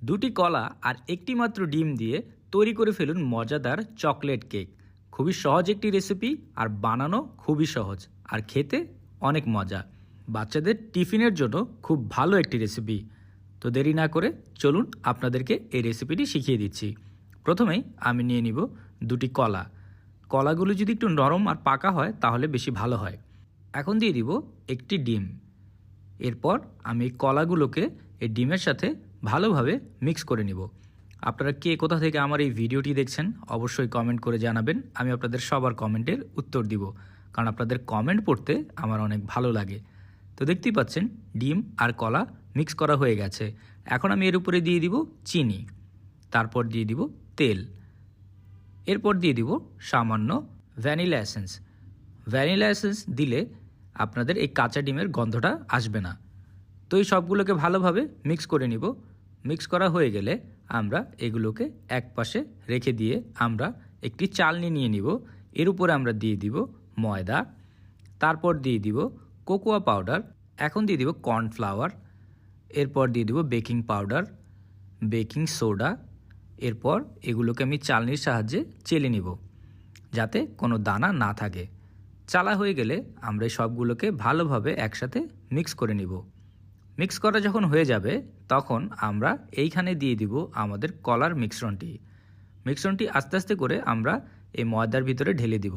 দুটি কলা আর একটি মাত্র ডিম দিয়ে তৈরি করে ফেলুন মজাদার চকলেট কেক। খুবই সহজ একটি রেসিপি আর বানানো খুবই সহজ আর খেতে অনেক মজা। বাচ্চাদের টিফিনের জন্য খুব ভালো একটি রেসিপি। তো দেরি না করে চলুন আপনাদেরকে এই রেসিপিটি শিখিয়ে দিচ্ছি। প্রথমেই আমি নিয়ে নিব দুটি কলা। কলাগুলো যদি একটু নরম আর পাকা হয় তাহলে বেশি ভালো হয়। এখন দিয়ে দিব একটি ডিম। এরপর আমি এই কলাগুলোকে এই ডিমের সাথে ভালোভাবে মিক্স করে নিব। আপনারা কে কোথা থেকে আমার এই ভিডিওটি দেখছেন অবশ্যই কমেন্ট করে জানাবেন। আমি আপনাদের সবার কমেন্টের উত্তর দিব, কারণ আপনাদের কমেন্ট পড়তে আমার অনেক ভালো লাগে। তো দেখতেই পাচ্ছেন ডিম আর কলা মিক্স করা হয়ে গেছে। এখন আমি এর উপরে দিয়ে দিব চিনি, তারপর দিয়ে দিব তেল, এরপর দিয়ে দিব সামান্য ভ্যানিলা এসেন্স। ভ্যানিলা এসেন্স দিলে আপনাদের এই কাঁচা ডিমের গন্ধটা আসবে না। তো এই সবগুলোকে ভালোভাবে মিক্স করে নিব। মিক্স করা হয়ে গেলে আমরা এগুলোকে এক পাশে রেখে দিয়ে আমরা একটি চালনি নিয়ে নিব। এর উপরে আমরা দিয়ে দিব ময়দা, তারপর দিয়ে দিব কোকোয়া পাউডার, এখন দিয়ে দিব কর্নফ্লাওয়ার, এরপর দিয়ে দিব বেকিং পাউডার, বেকিং সোডা। এরপর এগুলোকে আমি চালনির সাহায্যে চেলে নিব যাতে কোনো দানা না থাকে। চালা হয়ে গেলে আমরা এই সবগুলোকে ভালোভাবে একসাথে মিক্স করে নিব। মিক্স করা যখন হয়ে যাবে তখন আমরা এইখানে দিয়ে দিব আমাদের কলার মিশ্রণটি আস্তে আস্তে করে আমরা এই ময়দার ভিতরে ঢেলে দিব।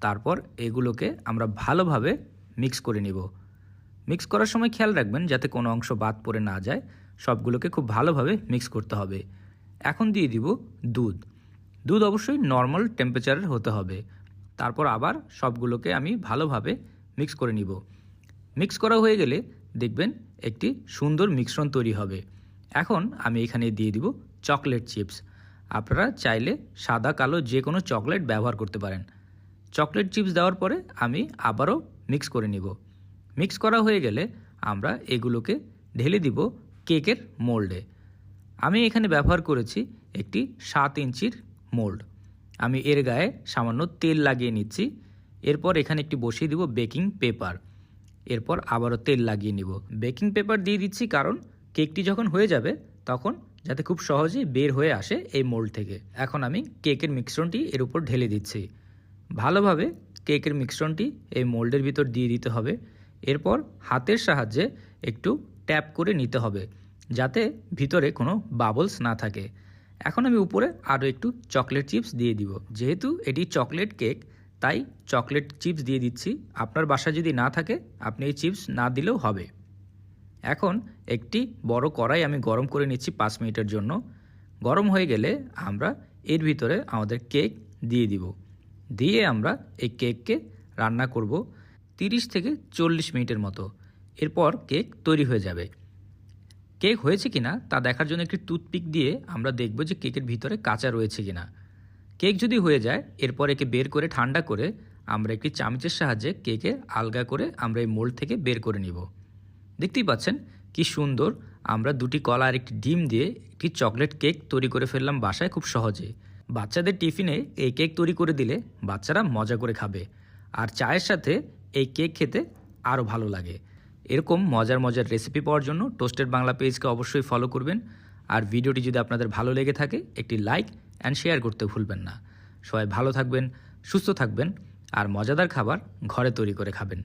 তারপর এগুলোকে আমরা ভালোভাবে মিক্স করে নিব। মিক্স করার সময় খেয়াল রাখবেন যাতে কোনো অংশ বাদ পড়ে না যায়। সবগুলোকে খুব ভালোভাবে মিক্স করতে হবে। এখন দিয়ে দিব দুধ অবশ্যই নর্মাল টেম্পারেচারের হতে হবে। তারপর আবার সবগুলোকে আমি ভালোভাবে মিক্স করে নিব। মিক্স করা হয়ে গেলে দেখবেন একটি সুন্দর মিশ্রণ তৈরি হবে। এখন আমি এখানে দিয়ে দিব চকলেট চিপস। আপনারা চাইলে সাদা কালো যে কোনো চকলেট ব্যবহার করতে পারেন। চকলেট চিপস দেওয়ার পরে আমি আবারও মিক্স করে নিব। মিক্স করা হয়ে গেলে আমরা এগুলোকে ঢেলে দিব কেকের মোল্ডে। আমি এখানে ব্যবহার করেছি একটি 7 ইঞ্চির মোল্ড। আমি এর গায়ে সামান্য তেল লাগিয়ে নিচ্ছি। এরপর এখানে একটি বসিয়ে দিব বেকিং পেপার। এরপর আবারও তেল লাগিয়ে নিব। বেকিং পেপার দিয়ে দিচ্ছি কারণ কেকটি যখন হয়ে যাবে তখন যাতে খুব সহজেই বের হয়ে আসে এই মোল্ড থেকে। এখন আমি কেকের মিশ্রণটি এর উপর ঢেলে দিচ্ছি। ভালোভাবে কেকের মিশ্রণটি এই মোল্ডের ভিতর দিয়ে দিতে হবে। এরপর হাতের সাহায্যে একটু ট্যাপ করে নিতে হবে যাতে ভিতরে কোনো বাবলস না থাকে। এখন আমি উপরে আরও একটু চকলেট চিপস দিয়ে দিব। যেহেতু এটি চকলেট কেক তাই চকলেট চিপস দিয়ে দিচ্ছি। আপনার বাসায় যদি না থাকে আপনি এই চিপস না দিলেও হবে। এখন একটি বড় কড়াই আমি গরম করে নিচ্ছি 5 মিনিটের জন্য। গরম হয়ে গেলে আমরা এর ভিতরে আমাদের কেক দিয়ে দিব। দিয়ে আমরা এই কেককে রান্না করব 30 থেকে 40 মিনিটের মতো। এরপর কেক তৈরি হয়ে যাবে। কেক হয়েছে কিনা তা দেখার জন্য একটি টুথপিক দিয়ে আমরা দেখব যে কেকের ভিতরে কাঁচা রয়েছে কিনা। কেক যদি হয়ে যায় এরপর একে বের করে ঠান্ডা করে আমরা একটি চামচের সাহায্যে কেকে আলগা করে আমরা এই মোল্ড থেকে বের করে নিব। দেখতেই পাচ্ছেন কি সুন্দর আমরা দুটি কলা আর একটি ডিম দিয়ে একটি চকলেট কেক তৈরি করে ফেললাম বাসায় খুব সহজে। বাচ্চাদের টিফিনে এই কেক তৈরি করে দিলে বাচ্চারা মজা করে খাবে আর চায়ের সাথে এই কেক খেতে আরও ভালো লাগে। এরকম মজার রেসিপি পাওয়ার জন্য টোস্টেড বাংলা পেজকে অবশ্যই ফলো করবেন। আর ভিডিওটি যদি আপনাদের ভালো লেগে থাকে একটি লাইক অ্যান্ড শেয়ার করতে ভুলবেন না। সবাই ভালো থাকবেন, সুস্থ থাকবেন আর মজাদার খাবার ঘরে তৈরি করে খাবেন।